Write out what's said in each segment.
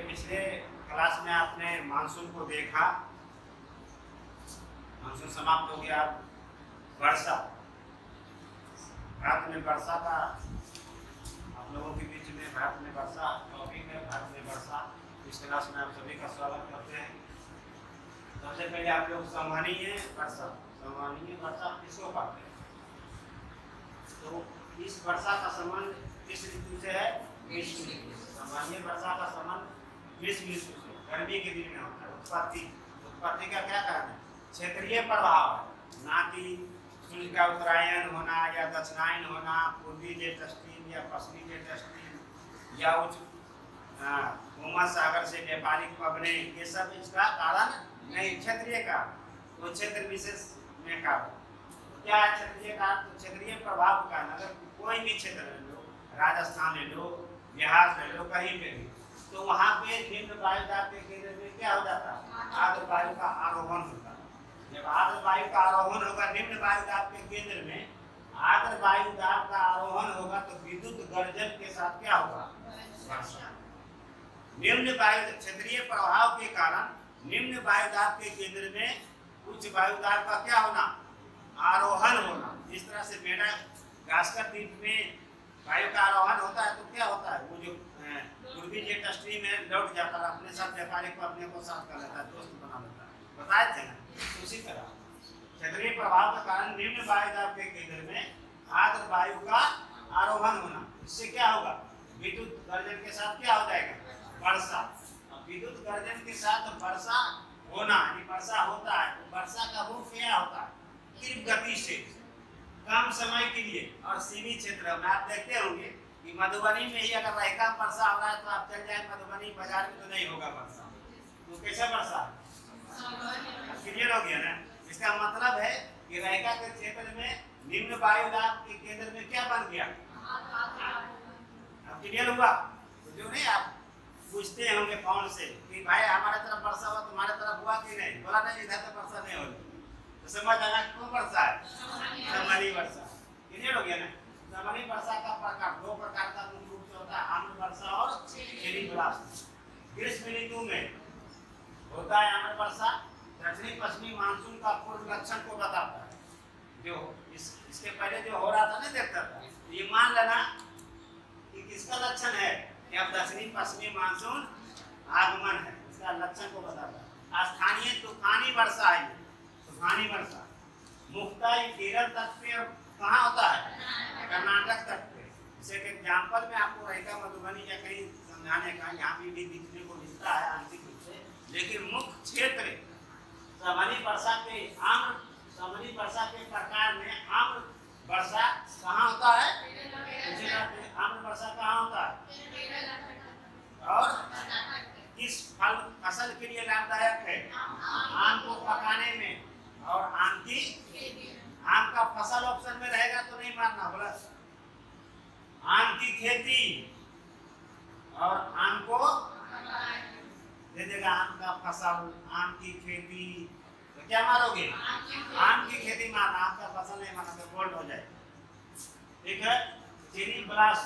पिछले क्लास में आपने मानसून को देखा, मानसून समाप्त हो गया। वर्षा, भारत में वर्षा का आप लोगों के बीच में भारत में वर्षा टॉपिक है। भारत में वर्षा इस क्लास में आप सभी का स्वागत करते हैं। सबसे पहले आप लोग सामान्य वर्षा, सामान्य वर्षा किसको कहते हैं? तो इस वर्षा का संबंध किस ऋतु से है? ग्रीष्म ऋतु। सामान्य वर्षा का संबंध ग्रीष्म ऋतु से, गर्मी के दिन में होता है। उत्पत्ति का क्या कारण है? क्षेत्रीय प्रभाव, ना कि सूर्य का उत्तरायण होना या दक्षिणायन होना, पूर्वी जेट स्ट्रीम या पश्चिमी जेट स्ट्रीम या उच्च भूमध्य सागर से व्यापारिक पवने, ये सब इसका कारण नहीं, क्षेत्रीय कारण। तो क्षेत्र विशेष में कारण क्या है? क्षेत्रीय कारण। तो क्षेत्रीय प्रभाव का कारण, अगर कोई भी क्षेत्र ले लो, राजस्थान ले लो, बिहार ले लो, कहीं पे भी, तो वहाँ पे निम्न वायु दाब के केंद्र में क्या हो जाता है? आर्द्र वायु का आरोहण होता है। जब आर्द्र वायु का आरोहण होगा निम्न वायु दाब के केंद्र में, आर्द्र वायु दाब का आरोहण होगा तो विद्युत गर्जन के साथ क्या होगा? वर्षा। निम्न वायु क्षेत्रीय प्रभाव के कारण निम्न वायु दाब के केंद्र में उच्च वायु दाब का क्या होना? आरोहण होना। इस तरह से मेडागास्कर द्वीप में वायु का आरोहण होता है तो क्या होता है? वो जो पूर्वी जेट स्ट्रीम में लौट जाता है, अपने साथ व्यापारिक को अपने को साथ कर लेता है, दोस्त बना लेता है। बताए थे ना? उसी तरह क्षेत्रीय प्रभाव के कारण निम्न वायु दाब के केंद्र में आर्द्र वायु का आरोहण होना, इससे क्या होगा? विद्युत गर्जन के साथ क्या हो जाएगा? वर्षा। विद्युत गर्जन के साथ वर्षा होना, यानी वर्षा होता है तो वर्षा का रूप क्या होता है? तीव्र गति से, कम समय के लिए और सीमित क्षेत्र में। आप देखते होंगे कि मधुबनी में ही अगर रैका वर्षा हो रहा है तो आप चल जाए मधुबनी बाजार में तो नहीं होगा वर्षा। तो कैसा वर्षा? क्लियर हो गया ना? इसका मतलब है कि रैका के क्षेत्र में निम्न वायु दाब के केंद्र में क्या बन गया? अब क्लियर हुआ? तो जो नहीं आप पूछते होंगे फोन से कि भाई हमारे तरफ वर्षा हुआ, तुम्हारे तरफ हुआ कि नहीं? बोला नहीं, इधर तो वर्षा नहीं हो रही। तो समझ आना कौन वर्षा है? सामान्य वर्षा। क्लियर हो गया ना? सामान्य वर्षा का प्रकार दो प्रकार का मुख्य रूप से होता है, आम्ल वर्षा और क्षणिक वर्षा। ग्रीष्म ऋतु में होता है आम्ल वर्षा। दक्षिणी पश्चिमी मानसून का पूर्व लक्षण को बताता है। जो इसके पहले जो हो रहा था ना, देखता था, ये मान लेना कि किसका लक्षण है कि अब दक्षिणी पश्चिमी मानसून आगमन है, इसका लक्षण को बताता है। स्थानीय तूफानी वर्षा है, तूफानी वर्षा मुख्यतः केरल तट पे और कहाँ होता है? कर्नाटक तट पे। जैसे कि एग्जाम्पल में आपको रहेगा मधुबनी या कहीं समझाने का, यहाँ भी दिखने को मिलता है आंशिक रूप से, लेकिन मुख्य क्षेत्र सामान्य वर्षा के सामान्य वर्षा के प्रकार में आम्ल वर्षा कहाँ होता है? आम्ल वर्षा कहाँ होता है? और किस फसल के लिए लाभदायक है? आम को पकाने में और आम का फसल ऑप्शन में रहेगा तो नहीं मारना, बोला आम की खेती और आम को दे देगा। आम का फसल, आम की खेती, तो क्या मारोगे? आम की खेती मारना, आम का फसल नहीं मारना तो बोल्ड हो जाएगा। ठीक है? चेरी ब्लास्ट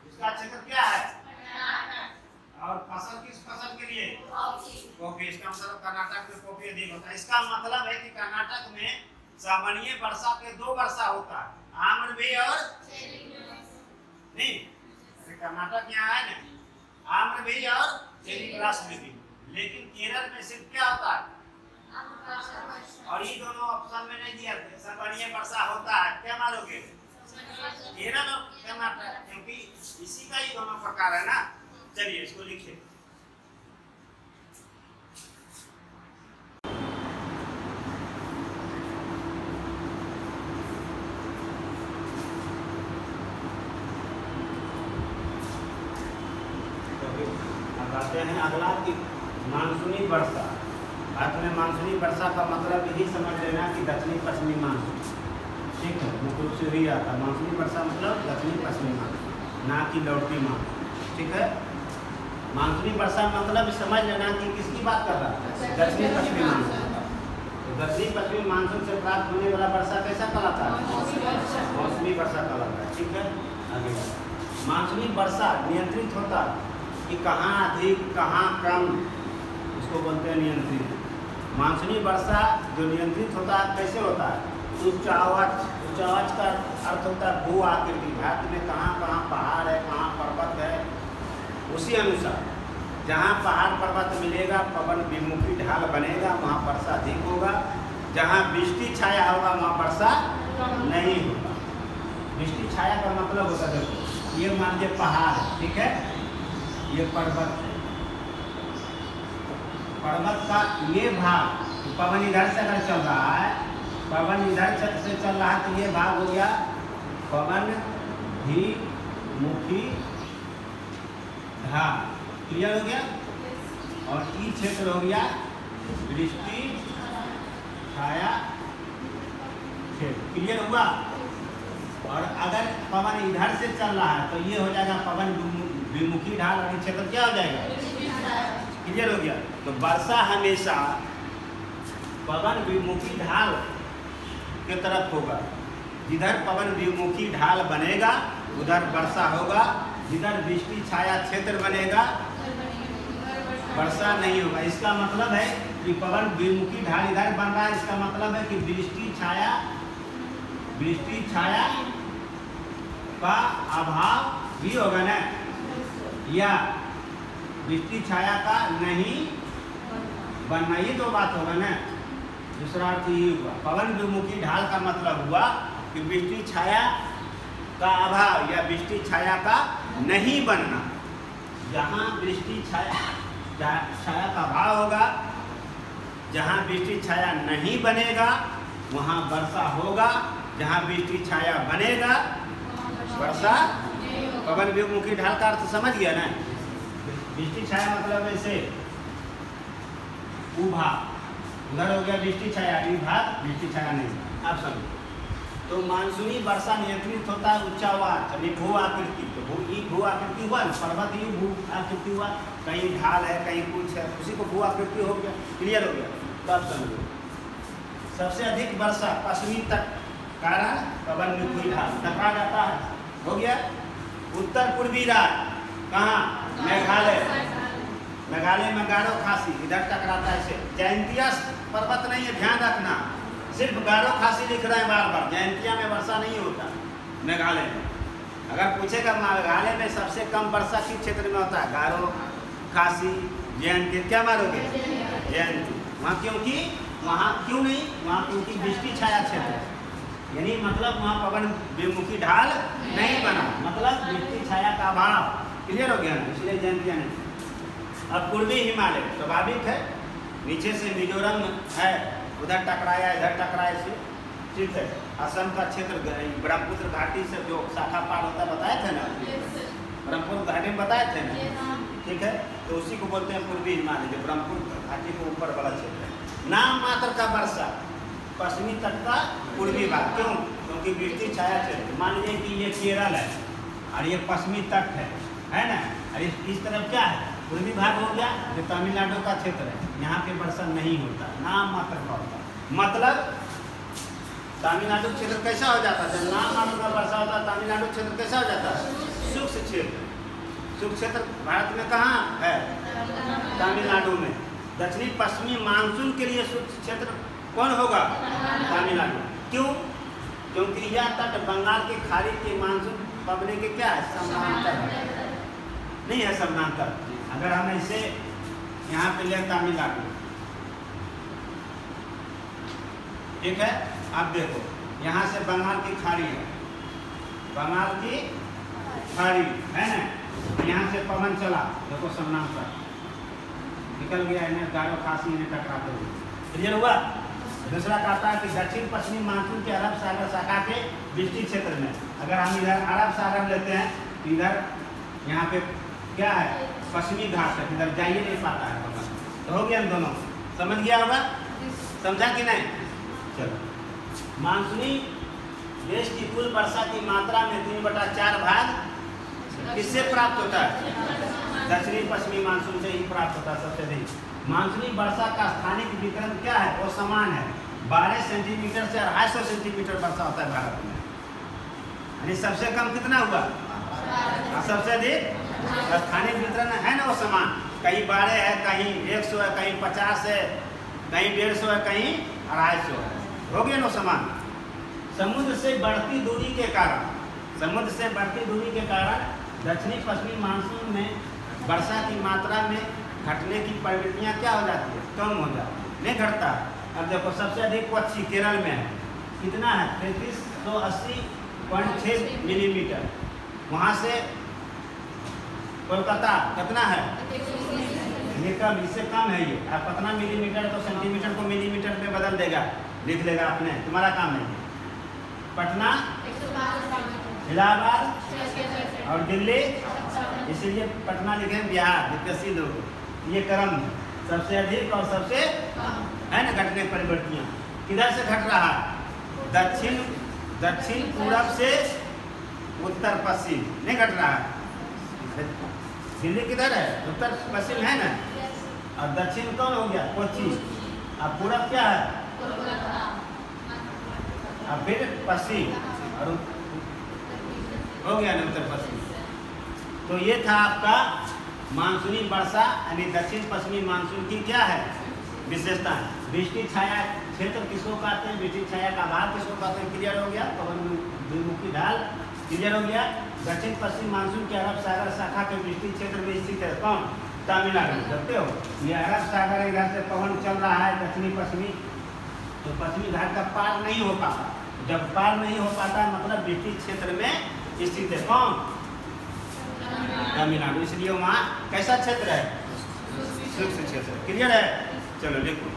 इसका क्षेत्र क्या है? और फसल किस फसल के लिए? कॉफी। इसका मतलब कर्नाटक में कॉफी अधिक होता है। इसका मतलब है कि कर्नाटक में सामान्य वर्षा के दो वर्षा होता है, आम्ल भी और नहीं। कर्नाटक यहाँ है ना, आम्ल भी और चेरी ब्लास्ट में भी। लेकिन केरल में सिर्फ क्या होता है? और ये दोनों ऑप्शन में नहीं दिया, सामान्य वर्षा होता है। क्या मारोगे? केरल और कर्नाटक, क्योंकि इसी का ही दोनों प्रकार है ना। चलिए इसको लिखिए। बताते हैं अगला कि मानसूनी वर्षा। भारत में मानसूनी वर्षा का मतलब यही समझ लेना कि दक्षिणी पश्चिमी मानसून। ठीक है, मुख्य रूप से वही आता है। मानसूनी वर्षा मतलब दक्षिणी पश्चिमी मानसून, ना कि लौटती मानसून। ठीक है? मानसूनी वर्षा मतलब समझ लेना कि किसकी बात कर रहा है? दक्षिणी पश्चिमी मानसून। तो दक्षिणी पश्चिमी मानसून से प्राप्त होने वाला वर्षा कैसा कहलाता है? मौसमी वर्षा कहलाता है। ठीक है, आगे मानसूनी वर्षा नियंत्रित होता है कि कहाँ अधिक कहाँ कम, इसको बोलते हैं नियंत्रित। मानसूनी वर्षा जो नियंत्रित होता है कैसे होता है? उच्चावच। उच्चावच का अर्थ होता है भू आकृति। भारत में कहाँ कहाँ पहाड़ है, कहाँ पर्वत है, उसी अनुसार जहाँ पहाड़ पर्वत मिलेगा, पवन विमुखी ढाल बनेगा, वहाँ वर्षा अधिक होगा। जहाँ वृष्टि छाया होगा वहाँ वर्षा नहीं होगा। वृष्टि छाया का मतलब होता है, देखो ये मान लीजिए पहाड़ है, ठीक है, ये पर्वत है। पर्वत का ये भाग, पवन इधर से अगर चल रहा है, पवन इधर से चल रहा है, तो ये भाग हो गया पवन विमुखी ढाल। क्लियर हो गया? और ई क्षेत्र हो गया वृष्टि छाया क्षेत्र। क्लियर हुआ? और अगर पवन इधर से चल रहा है तो ये हो जाएगा पवन विमुखी ढाल, और ये क्षेत्र क्या हो जाएगा? क्लियर हो गया? तो वर्षा हमेशा पवन विमुखी ढाल के तरफ होगा। जिधर पवन विमुखी ढाल बनेगा उधर वर्षा होगा, जिधर वृष्टि छाया क्षेत्र बनेगा वर्षा नहीं होगा। इसका मतलब है कि पवन विमुखी ढाल इधर बन रहा है, इसका मतलब है कि वृष्टि छाया का अभाव भी होगा ना, या वृष्टि छाया का नहीं बनना, ये दो बात होगा ना। दूसरा अर्थ ये हुआ, पवन विमुखी ढाल का मतलब हुआ कि वृष्टि छाया का अभाव या वृष्टि छाया का नहीं बनना। जहाँ वृष्टि छाया का अभाव होगा, जहाँ वृष्टि छाया नहीं बनेगा वहाँ वर्षा होगा, जहाँ वृष्टि छाया बनेगा वर्षा। पवन विमुखी ढाल का अर्थ समझ गया ना? वृष्टि छाया मतलब ऐसे उभाग, उधर हो गया वृष्टि छाया, विभाग वृष्टि छाया नहीं। आप समझो। तो मानसूनी वर्षा नियंत्रित होता है उच्चावाच, भू आकृति। तो भू आकृति हुआ, पर्वत ही भू आकृति हुआ, कहीं ढाल है कहीं कुछ है, उसी को भू आकृति हो गया। क्लियर हो गया? तो आप समझो। सबसे अधिक वर्षा पश्चिमी तट कारण पवन विमुखी ढाल टकरा जाता है, हो गया। उत्तर पूर्वी राज्य कहाँ? मेघालय। मेघालय में गारो खासी इधर टकराता है। जयंतिया पर्वत नहीं है, ध्यान रखना, सिर्फ गारो खासी लिख रहे हैं बार बार। जयंतिया में वर्षा नहीं होता मेघालय में। अगर पूछेगा मेघालय में सबसे कम वर्षा किस क्षेत्र में होता है? गारो खासी जयंती। क्या मारोगे? जयंती। वहाँ क्योंकि वहाँ क्यों नहीं? वहाँ क्योंकि वृष्टि छाया क्षेत्र है, यानी मतलब वहाँ पवन विमुखी ढाल नहीं बना, मतलब वृष्टि छाया का अभाव। क्लियर हो गया ना? इसलिए जयंतिया नहीं। अब पूर्वी हिमालय स्वाभाविक है, नीचे से मिजोरम है, उधर टकराया इधर टकराया से, ठीक है। असम का क्षेत्र ब्रह्मपुत्र घाटी से जो शाखा पार होता है बताए थे ना, ब्रह्मपुत्र घाटी में बताए थे ना, ठीक है। तो उसी को बोलते हैं पूर्वी हिमालय, जो ब्रह्मपुत्र घाटी के ऊपर वाला क्षेत्र है। नाम मात्र का वर्षा पश्चिमी तट का पूर्वी भाग। क्यों? क्योंकि वृष्टि छाया क्षेत्र। मान लीजिए कि ये केरल है और ये पश्चिमी तट है ना, और इस तरफ क्या है? पूर्वी भाग हो गया, जो तमिलनाडु का क्षेत्र है, यहाँ पे वर्षा नहीं होता, नाम मात्र का होता। मतलब तमिलनाडु क्षेत्र कैसा हो जाता है? जब नाम मात्र का वर्षा होता है तमिलनाडु क्षेत्र कैसा हो जाता है? शुष्क क्षेत्र। शुष्क क्षेत्र भारत में कहाँ है? तमिलनाडु में। दक्षिणी पश्चिमी मानसून के लिए शुष्क क्षेत्र कौन होगा? तमिलनाडु। क्यों? क्योंकि यह तट बंगाल के खाड़ी के मानसून पवने के क्या है? समानांतर नहीं है, समानांतर। अगर हम इसे यहाँ पे ले तमिलनाडु, ठीक है, अब देखो यहाँ से बंगाल की खाड़ी है, बंगाल की खाड़ी है ना, यहाँ से पवन चला, देखो समानांतर निकल गया, इन्हें गारो खासी इन्हें टकराते हुए। क्लियर हुआ? दूसरा कहता है कि दक्षिण पश्चिमी मानसून के अरब सागर शाखा के वृष्टि क्षेत्र में, अगर हम इधर अरब सागर लेते हैं, इधर यहाँ पे क्या है? पश्चिमी घाट है, इधर जा ही नहीं पाता है पवन। तो हो गया, हम दोनों समझ गया होगा? समझा कि नहीं? चलो, मानसूनी देश की कुल वर्षा की मात्रा में 3/4 भाग किससे प्राप्त होता है? दक्षिणी पश्चिमी मानसून से ही प्राप्त होता है सबसे अधिक। मानसूनी वर्षा का स्थानिक वितरण क्या है? वो समान है, 12 सेंटीमीटर से 250 सेंटीमीटर वर्षा होता है भारत में। यानी सबसे कम कितना हुआ और सबसे अधिक स्थानीय वितरण है ना वो सामान, कहीं 12 है, कहीं 100 है, कहीं 50 है, कहीं 150 है, कहीं 250 है, हो गया ना सामान। समुद्र से बढ़ती दूरी के कारण, समुद्र से बढ़ती दूरी के कारण दक्षिणी पश्चिमी मानसून में वर्षा की मात्रा में घटने की प्रवृत्तियाँ क्या हो जाती है, कम हो जाती है, नहीं घटता। अब देखो सबसे अधिक पक्षी केरल में है, कितना है 3380.6 मिलीमीटर। वहाँ से कोलकाता कितना है, ये कम, इससे कम है ये। आप कितना मिलीमीटर तो सेंटीमीटर को मिलीमीटर में बदल देगा, लिख लेगा आपने, तुम्हारा काम है। पटना, इलाहाबाद और दिल्ली, इसीलिए पटना लिखे बिहार, विकसित लोग। ये क्रम सबसे अधिक और सबसे है ना घटने परिवर्तियाँ किधर से घट रहा है, दक्षिण पूरब से उत्तर पश्चिम, नहीं घट रहा है। दिल्ली किधर है, उत्तर पश्चिम है ना, और दक्षिण कौन हो गया, कोच्चि, और पूरब क्या है, और फिर पश्चिम, और हो गया ना उत्तर पश्चिम। तो ये था आपका मानसूनी वर्षा यानी दक्षिण पश्चिमी मानसून की क्या है विशेषता। वृष्टि छाया क्षेत्र किसको कहते हैं, वृष्टि छाया का भाग किसको कहते हैं, क्लियर हो गया। पवन विमुखी ढाल क्लियर हो गया। दक्षिण पश्चिम मानसून के अरब सागर शाखा के वृष्टि क्षेत्र में स्थित है, कौन, तमिलनाडु। जानते हो ये अरब सागर इधर से पवन चल रहा है दक्षिणी पश्चिमी, तो पश्चिमी घाट का पार नहीं हो पाता। जब पार नहीं हो पाता मतलब वृष्टि क्षेत्र में स्थित है, कौन, तमिलनाडु। इसलिए वहाँ कैसा क्षेत्र है, शुष्क क्षेत्र। क्लियर है, चलो देखो।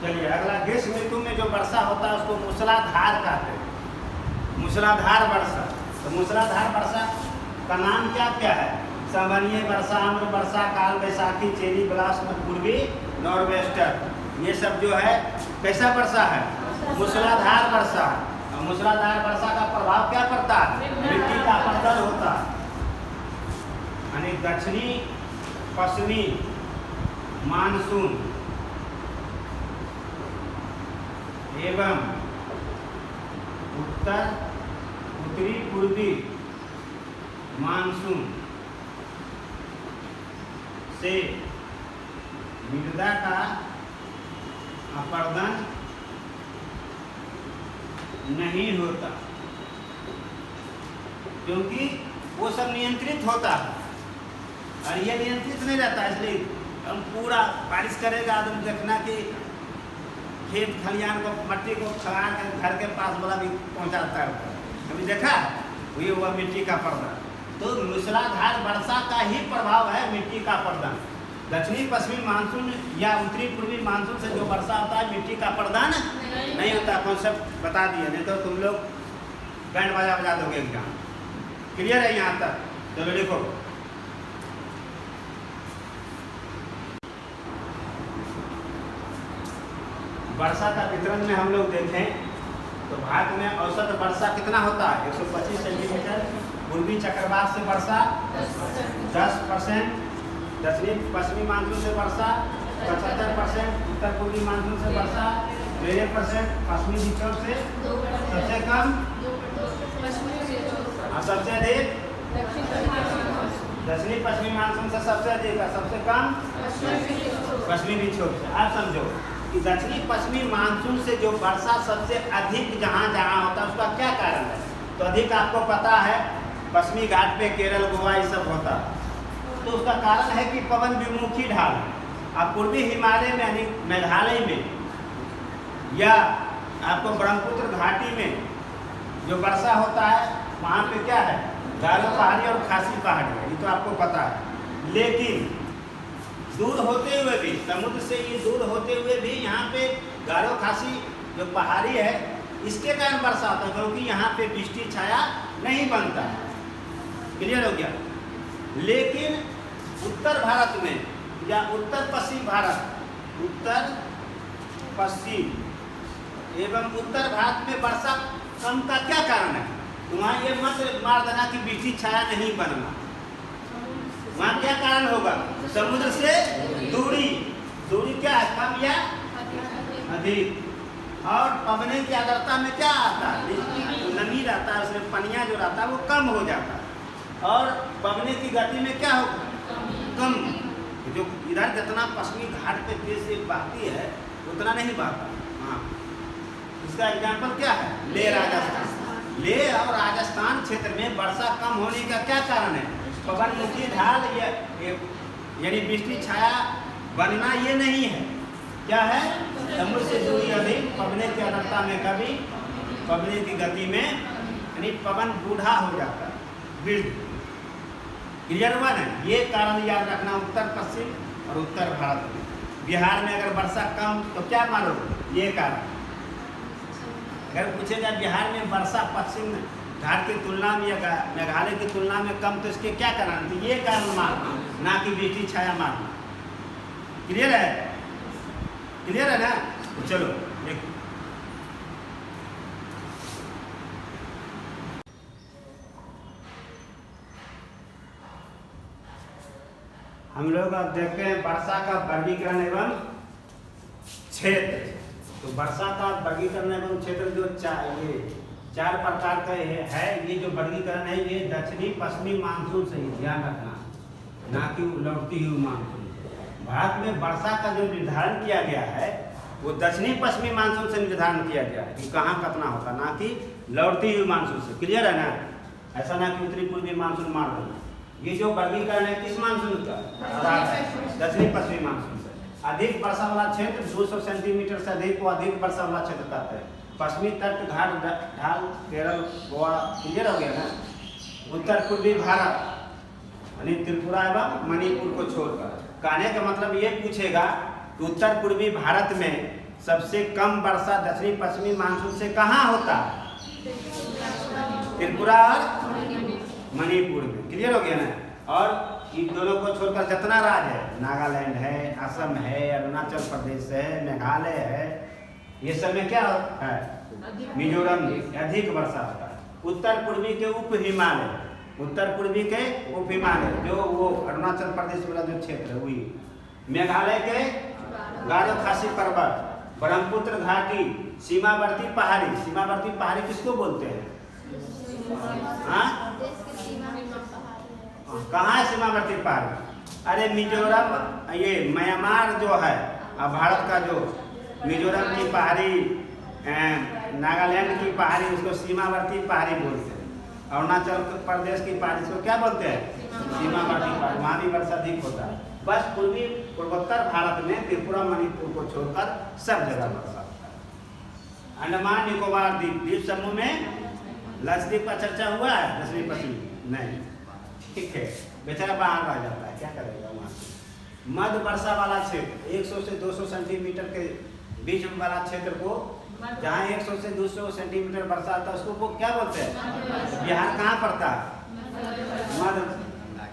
चलिए अगला, ग्रीष्म ऋतु में जो वर्षा होता है उसको मूसलाधार कहते हैं, मूसलाधार वर्षा। तो मूसलाधार वर्षा का नाम क्या क्या है, संवहनीय वर्षा, आम्र वर्षा, काल बैसाखी, चेरी ब्लास्ट, पूर्वी नॉर्वेस्टर, ये सब जो है कैसा वर्षा है, मूसलाधार वर्षा। और मूसलाधार वर्षा का प्रभाव क्या पड़ता है, मिट्टी का अपरदन होता है। यानी दक्षिणी पश्चिमी मानसून एवं उत्तरी पूर्वी मानसून से मृदा का अपरदन नहीं होता, क्योंकि वो सब नियंत्रित होता है और ये नियंत्रित नहीं रहता। इसलिए हम पूरा बारिश करेगा आदमी देखना कि खेत खलियान को मट्टी को खड़ा कर घर के पास वाला भी पहुंचाता है, कभी देखा वही हुआ मिट्टी का पर्दा। तो मूसलाधार वर्षा का ही प्रभाव है मिट्टी का पर्दा। दक्षिणी पश्चिमी मानसून या उत्तरी पूर्वी मानसून से जो वर्षा होता है मिट्टी का पर्दान नहीं होता। कॉन्सेप्ट बता दिए, नहीं तो तुम लोग बैंड बाजा बजा दोगे एग्जाम। क्लियर है यहाँ तक, चलो लिखो। वर्षा का वितरण में हम लोग देखें तो भारत में औसत वर्षा कितना होता है, 125 सेंटीमीटर। पूर्वी चक्रवात से वर्षा 10%, दक्षिणी पश्चिमी मानसून से वर्षा 75%, उत्तर पूर्वी मानसून से वर्षा 13%, पश्चिमी विक्षोभ से सबसे कम और सबसे अधिक दक्षिणी पश्चिमी मानसून से सबसे अधिक और सबसे कम पश्चिमी विक्षोभ से। आप समझो कि दक्षिणी पश्चिमी मानसून से जो वर्षा सबसे अधिक जहाँ जहाँ होता है उसका क्या कारण है। तो अधिक आपको पता है पश्चिमी घाट पे केरल गोवा ये सब होता है, तो उसका कारण है कि पवन विमुखी ढाल। अब पूर्वी हिमालय में यानी मेघालय में या आपको ब्रह्मपुत्र घाटी में जो वर्षा होता है वहाँ पे क्या है, गारो पहाड़ी और खासी पहाड़ी है, ये तो आपको पता है। लेकिन दूर होते हुए भी, समुद्र से ये दूर होते हुए भी यहाँ पे गारो खासी जो पहाड़ी है इसके कारण वर्षा होता है, क्योंकि यहाँ पे वृष्टि छाया नहीं बनता है। क्लियर हो गया। लेकिन उत्तर भारत में या उत्तर पश्चिम भारत, उत्तर पश्चिम एवं उत्तर भारत में वर्षा कम का क्या कारण है। तो वहाँ ये मत मार देना कि वृष्टि छाया नहीं बनना, वहाँ क्या कारण होगा? समुद्र से दूरी। दूरी क्या है? कम या अधिक। और पवने की आर्द्रता में क्या आता है? नमी रहता है, उसमें पनिया जो रहता है वो कम हो जाता है। और पवने की गति में क्या होगा? कम। जो इधर जितना पश्चिमी घाट पे तेज से बहती है उतना नहीं बहता। हाँ, इसका एग्जाम्पल क्या है? लेह राजस्थान। लेह और राजस्थान क्षेत्र में वर्षा कम होने का क्या कारण है? पवनमुखी ढाल यानी वृष्टि छाया बनना ये नहीं है। क्या है? समुद्र से दूरी अधिक, पवने की आर्द्रता में कमी, पवने की गति में, यानी पवन बूढ़ा हो जाता है, वृद्ध। क्लियर हुआ ना? ये कारण याद रखना उत्तर पश्चिम और उत्तर भारत में। बिहार में अगर वर्षा कम तो क्या मानोगे? ये कारण। अगर पूछेगा बिहार में वर्षा पश्चिम घाट की तुलना में या मेघालय की तुलना में कम, तो इसके क्या कारण? तो ये कारण मानना, ना कि वृष्टि छाया मानना। क्लियर है? क्लियर है ना? तो चलो देखो, हम लोग अब देखते हैं वर्षा का वर्गीकरण एवं क्षेत्र। तो वर्षा का वर्गीकरण एवं क्षेत्र जो चार प्रकार का है। ये जो वर्गीकरण है ये दक्षिणी पश्चिमी मानसून से ही, ध्यान रखना, ना कि लौटती हुई मानसून। भारत में वर्षा का जो निर्धारण किया गया है वो दक्षिणी पश्चिमी मानसून से निर्धारण किया गया है कि कहाँ कितना होता, ना कि लौटती हुई मानसून से। क्लियर है ना? ऐसा ना कि उत्तरी पूर्वी मानसून मार देना। ये जो वर्गीकरण है किस मानसून का? दक्षिणी पश्चिमी मानसून से। अधिक वर्षा वाला क्षेत्र 200 सेंटीमीटर से अधिक को अधिक वर्षा वाला क्षेत्र कहते हैं। पश्चिमी तट घाट ढाल केरल गोवा। क्लियर हो गया ना? उत्तर पूर्वी भारत यानी त्रिपुरा एवं मणिपुर को छोड़कर। कहने का मतलब ये पूछेगा कि उत्तर पूर्वी भारत में सबसे कम वर्षा दक्षिणी पश्चिमी मानसून से कहाँ होता है? त्रिपुरा और मणिपुर में। क्लियर हो गया ना? और इन दोनों को छोड़कर जितना राज्य है, नागालैंड है, असम है, अरुणाचल प्रदेश है, मेघालय है, ये सब में क्या है? मिजोरम में अधिक वर्षा होता है। उत्तर पूर्वी के उप हिमालय, उत्तर पूर्वी के उप हिमालय जो वो अरुणाचल प्रदेश वाला जो क्षेत्र है वही। मेघालय के गारो खासी पर्वत, ब्रह्मपुत्र घाटी, सीमावर्ती पहाड़ी। सीमावर्ती पहाड़ी किसको बोलते हैं? हाँ, कहाँ है सीमावर्ती पहाड़ी? अरे मिजोरम, ये म्यांमार जो है अब भारत का, जो मिजोरम की पहाड़ी, नागालैंड की पहाड़ी, उसको सीमावर्ती पहाड़ी बोलते हैं। अरुणाचल प्रदेश की पहाड़ी इसको क्या बोलते हैं? सीमावर्ती पहाड़ी। वहाँ भी वर्षा अधिक होता है। बस पूर्वोत्तर भारत में त्रिपुरा मणिपुर को छोड़कर सब जगह वर्षा होता है। अंडमान निकोबार द्वीप समूह में लक्षद्वीप का चर्चा हुआ है? दक्षिणी पश्चिमी नहीं, ठीक है, बेचारा बाहर रह जाता है, क्या करेगा वहाँ से। मध्य वर्षा वाला क्षेत्र 100 से 200 सेंटीमीटर के बीच वाला क्षेत्र को, जहाँ 100 से 200 सेंटीमीटर वर्षा आता है उसको वो क्या बोलते हैं? बिहार कहाँ पड़ता है? मध्य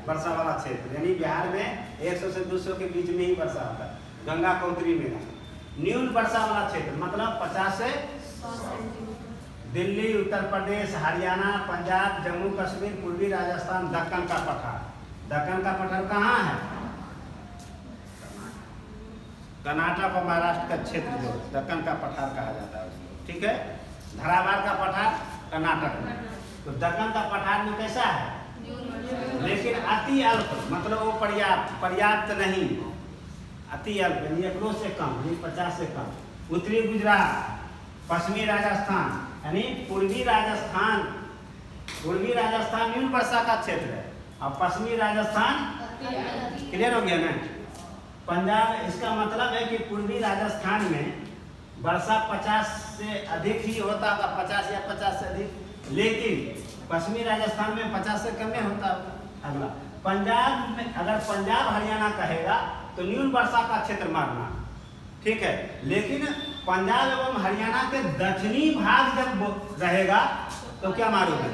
वर्षा वाला क्षेत्र, यानी बिहार में 100 से 200 के बीच में ही वर्षा होता है, गंगा कोतरी में। न्यून वर्षा वाला क्षेत्र मतलब 50 से दिल्ली, उत्तर प्रदेश, हरियाणा, पंजाब, जम्मू कश्मीर, पूर्वी राजस्थान, दक्कन का पठार। दक्कन का पठार कहाँ है? कर्नाटक और महाराष्ट्र का क्षेत्र जो दक्कन का पठार कहा जाता है उसको, ठीक है। धरावार का पठार कर्नाटक में। तो दक्कन का पठार में कैसा है? लेकिन अति अल्प, मतलब वो पर्याप्त नहीं, अति अल्प यानी 100 से कम, यानी 50 से कम। उत्तरी गुजरात, पश्चिमी राजस्थान यानी पूर्वी राजस्थान न्यून वर्षा का क्षेत्र है और पश्चिमी राजस्थान। क्लियर हो गया ना? पंजाब, इसका मतलब है कि पूर्वी राजस्थान में वर्षा 50 से अधिक ही होता होगा, 50 या 50 से अधिक, लेकिन पश्चिमी राजस्थान में 50 से कम नहीं होता। अगला पंजाब में, अगर पंजाब हरियाणा कहेगा तो न्यून वर्षा का क्षेत्र मानना, ठीक है। लेकिन पंजाब एवं हरियाणा के दक्षिणी भाग जब रहेगा तो क्या मारोगे?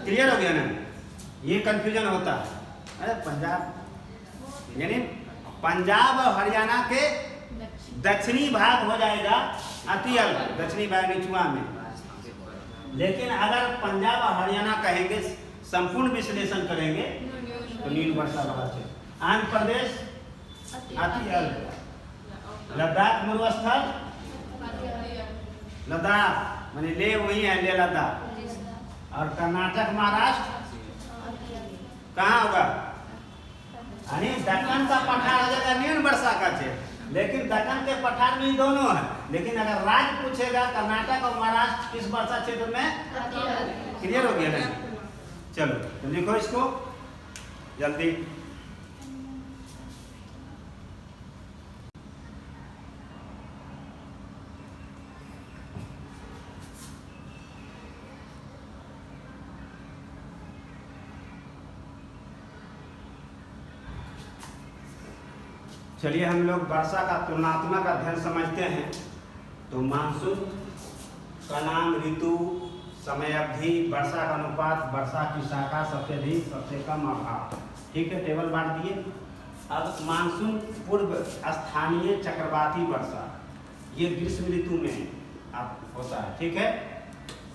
क्लियर हो गया ना? ये कंफ्यूजन होता है। अरे पंजाब यानी पंजाब और हरियाणा के दक्षिणी भाग हो जाएगा अति अल्प, दक्षिणी भाग निचुआ में। लेकिन अगर पंजाब और हरियाणा कहेंगे, संपूर्ण विश्लेषण करेंगे तो न्यून वर्षा वाला क्षेत्र। आंध्र प्रदेश अति अल्प, लद्दाख मरुस्थल, लद्दाख माने ले वही है, ले लद्दाख। और कर्नाटक महाराष्ट्र कहाँ होगा? यानी दक्कन का पठार हो जाएगा न्यून वर्षा का क्षेत्र, लेकिन दक्कन के पठार में ही दोनों है। लेकिन अगर राज्य पूछेगा कर्नाटक और महाराष्ट्र किस वर्षा क्षेत्र में, क्लियर हो गया ना? चलो तो लिखो इसको जल्दी। चलिए हम लोग वर्षा का तुलनात्मक अध्ययन समझते हैं। तो मानसून का नाम, ऋतु, समय अवधि, वर्षा का अनुपात, वर्षा की शाखा, सबसे अधिक सबसे कम, अभाव। ठीक है, टेबल बांट दिए। अब मानसून पूर्व स्थानीय चक्रवाती वर्षा, ये ग्रीष्म ऋतु में आप होता है। ठीक है,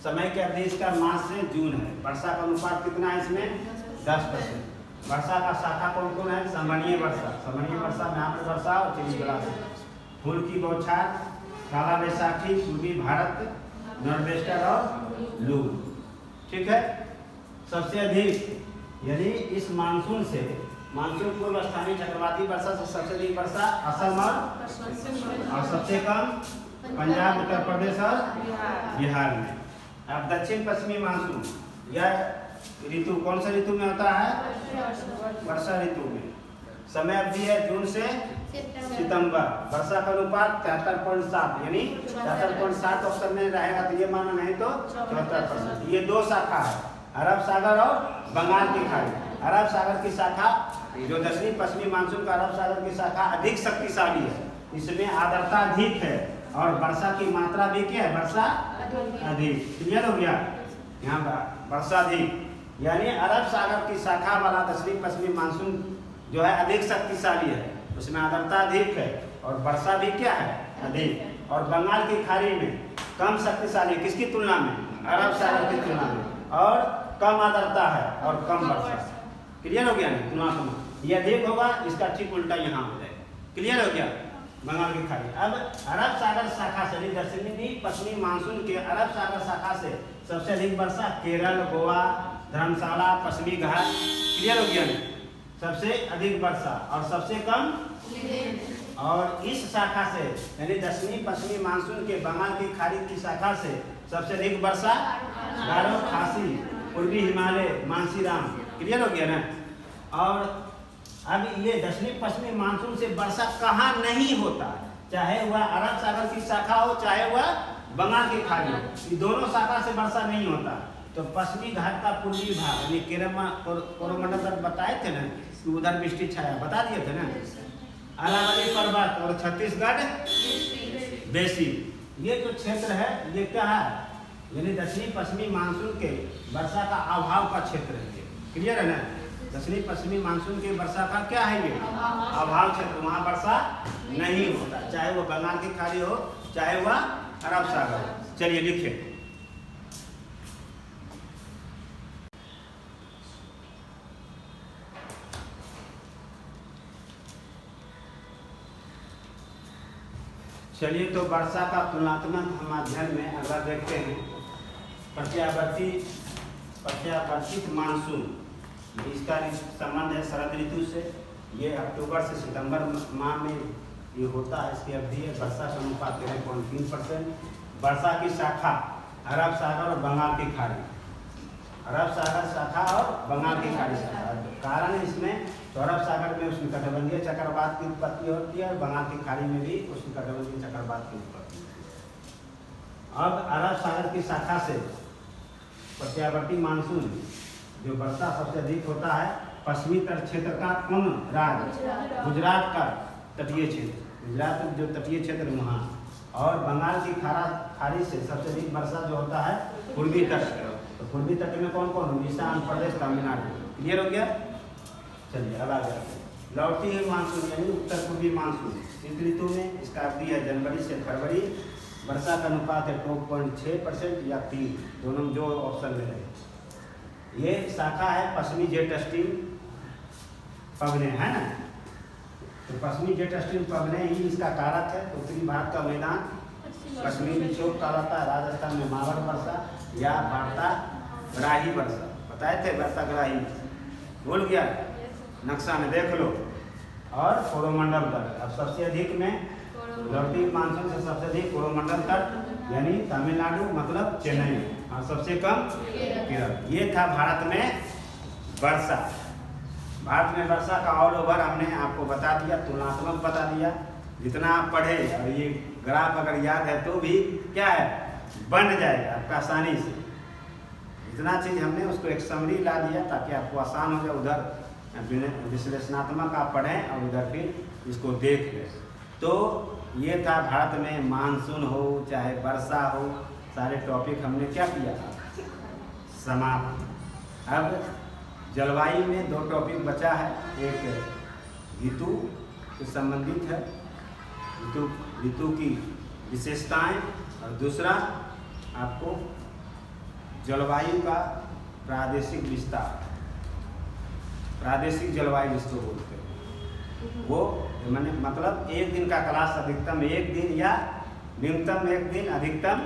समय की अवधि इसका मार्च से जून है। वर्षा का अनुपात कितना है इसमें? 10%। वर्षा का शाखा कौन कौन है? संवहनीय वर्षा, संवहनीय वर्षा में यहाँ पर वर्षा और चिली फूल की बौछार, काला बैसाखी, पूर्वी भारत, नॉर्वेस्टर और लू। ठीक है, सबसे अधिक यानी इस मानसून से, मानसून पूर्व स्थानीय चक्रवाती वर्षा से सबसे अधिक वर्षा असम और सबसे कम पंजाब, उत्तर प्रदेश और बिहार में। अब दक्षिण पश्चिमी मानसून, यह ऋतु कौन सा ऋतु में होता है? वर्षा ऋतु में। समय अवधि है जून से सितंबर। वर्षा का अनुपात 73.7, यानी 73.7 ऑप्शन में रहेगा तो ये माना, नहीं तो 74%। ये दो शाखा है, अरब सागर और बंगाल की खाड़ी। अरब सागर की शाखा, जो दक्षिणी पश्चिमी मानसून का अरब सागर की शाखा अधिक शक्तिशाली है, इसमें आर्द्रता अधिक है और वर्षा की मात्रा भी क्या है? वर्षा अधिक। क्लियर हो गया? यहाँ वर्षा अधिक, यानी अरब सागर की शाखा वाला दक्षिणी पश्चिमी मानसून जो है अधिक शक्तिशाली है, उसमें आर्द्रता अधिक है और वर्षा भी क्या है? अधिक। और बंगाल की खाड़ी में कम शक्तिशाली है, किसकी तुलना में? अरब सागर की तुलना में, और कम आर्द्रता है और कम वर्षा। क्लियर हो गया? नहीं तुलनात्मक, ये अधिक होगा, इसका ठीक उल्टा यहाँ हो जाएगा। क्लियर हो गया? बंगाल की खाड़ी। अब अरब सागर शाखा से, दक्षिणी पश्चिमी मानसून के अरब सागर शाखा से सबसे अधिक वर्षा केरल, गोवा, धर्मशाला, पश्चिमी घाट। क्लियर हो गया? सबसे अधिक वर्षा और सबसे कम। और इस शाखा से, यानी दक्षिणी पश्चिमी मानसून के बंगाल की खाड़ी की शाखा से सबसे अधिक वर्षा गारो, खासी, पूर्वी हिमालय, मानसीराम। क्लियर हो गया ना? और अब ये दक्षिणी पश्चिमी मानसून से वर्षा कहाँ नहीं होता, चाहे वह अरब सागर की शाखा हो, चाहे वह बंगाल की खाड़ी हो, ये दोनों शाखा से वर्षा नहीं होता। तो पश्चिमी घाट का पूर्वी भाग, यानी कोरोमंडल तक बताए थे ना कि उधर वृष्टि छाया, बता दिए थे ना। अरावली पर्वत और छत्तीसगढ़ बेसी, ये जो क्षेत्र है ये क्या है? यानी दक्षिणी पश्चिमी मानसून के वर्षा का अभाव का क्षेत्र है ये। क्लियर है ना? दक्षिणी पश्चिमी मानसून के वर्षा का क्या है? ये अभाव क्षेत्र, वहाँ वर्षा नहीं होता, चाहे वो बंगाल की खाड़ी हो, चाहे वह अरब सागर हो। चलिए लिखिए। चलिए तो वर्षा का तुलनात्मक हम अध्ययन में अगला देखते हैं, प्रत्यावर्तित मानसून। इसका संबंध है शरद ऋतु से। ये अक्टूबर से सितंबर माह में ये होता है, इसकी अवधि है। वर्षा का अनुपात 13.3%। वर्षा की शाखा अरब सागर और बंगाल की खाड़ी, अरब सागर शाखा और बंगाल की खाड़ी शाखा। कारण इसमें तो अरब सागर में उष्णकटिबंधीय चक्रवात की उत्पत्ति होती है और बंगाल की खाड़ी में भी उष्णकटिबंधीय चक्रवात की उत्पत्ति होती है। अब अरब सागर की शाखा से प्रत्यावर्ती मानसून जो वर्षा सबसे अधिक होता है पश्चिमी तट क्षेत्र का कौन राज्य? गुजरात का तटीय क्षेत्र, गुजरात जो तटीय क्षेत्र वहाँ। और बंगाल की खाड़ी से सबसे अधिक वर्षा जो होता है पूर्वी तट। तो पूर्वी तट में कौन कौन? उड़ीसा, आंध्र प्रदेश, तमिलनाडु। क्लियर हो गया? चलिए अब आ जाते। लौटी हुई मानसून यानी उत्तर पूर्वी मानसून इस ऋतु में, इसका अवधि है जनवरी से फरवरी। वर्षा का अनुपात है 2.6% या 3, दोनों जो ऑप्शन में रहे। ये शाखा है पश्चिमी जेट स्ट्रीम, पवने, है ना। तो पश्चिमी जेट स्ट्रीम पवने ही इसका कारक है। उत्तरी भारत का मैदान पश्चिमी विक्षोभ कहलाता है। राजस्थान में मावड़ वर्षा या वार्ता ग्राही वर्षा, बताए थे वार्ता ग्राही, भूल गया, नक्शा में देख लो। और कोरोमंडल तट, अब सबसे अधिक में लौटी मानसून से सबसे अधिक कोरोमंडल तट यानी तमिलनाडु मतलब चेन्नई, और सबसे कम केरल। ये था भारत में वर्षा। भारत में वर्षा का ऑल ओवर हमने आपको बता दिया, तुलनात्मक बता दिया। जितना आप पढ़े और ये ग्राफ अगर याद है तो भी क्या है, बन जाएगा आपका आसानी से। जितना चीज़ हमने उसको एक समरी ला दिया ताकि आपको आसान हो जाए। उधर विश्लेषणात्मक आप पढ़ें और उधर फिर इसको देख लें। तो ये था भारत में मानसून हो चाहे वर्षा हो, सारे टॉपिक हमने क्या किया, समाप्त। अब जलवायु में 2 टॉपिक बचा है, एक ऋतु से संबंधित है, ऋतु की विशेषताएं, और दूसरा आपको जलवायु का प्रादेशिक विस्तार, प्रादेशिक जलवायु जिसको बोलते हैं वो, मैंने मतलब एक दिन का क्लास अधिकतम 1 दिन या न्यूनतम 1 दिन, अधिकतम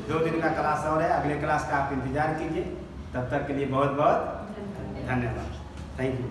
2 दिन का क्लास और है। अगले क्लास का आप इंतजार कीजिए। तब तक के लिए बहुत बहुत धन्यवाद। Thank you.